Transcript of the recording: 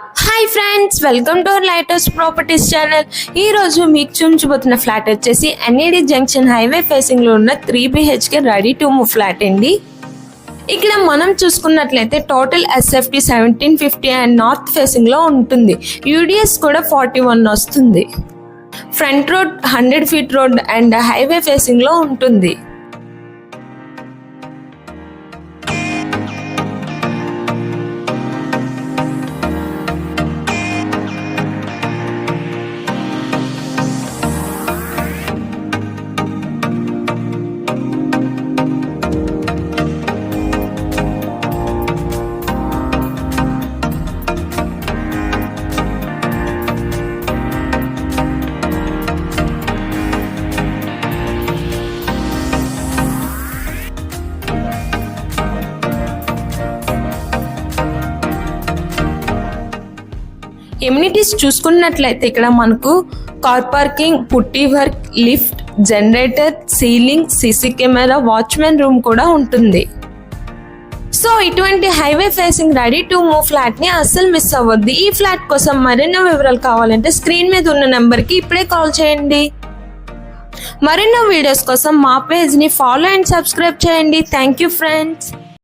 Hi friends, welcome to our lighters properties channel. ఈ రోజు మీకు చూపించబోతున్న ఫ్లాట్ వచ్చేసి ఎన్ఏడి జంక్షన్ హైవే ఫేసింగ్ లో ఉన్న 3 BHK ready to move flat అండి. ఇక్కడ మనం చూసుకున్నట్లయితే total SFT 1750 and north facing లో ఉంటుంది. UDS కూడా 41 వస్తుంది. Front road 100 feet road and highway facing లో ఉంటుంది. ఎమ్యూనిటీస్ చూసుకున్నట్లయితే ఇక్కడ మనకు car parking, putty work, lift, generator, ceiling, CC camera, watchman room కూడా ఉంటుంది. సో ఇటువంటి highway facing ready to move flat ని అస్సలు మిస్ అవ్వద్దు. ఈ ఫ్లాట్ కోసం మరెన్నో వివరాలు కావాలంటే స్క్రీన్ మీద ఉన్న నెంబర్ కి ఇప్పుడే కాల్ చేయండి. మరెన్నో వీడియోస్ కోసం మా పేజ్ ని ఫాలో అండ్ సబ్స్క్రైబ్ చేయండి. Thank you friends.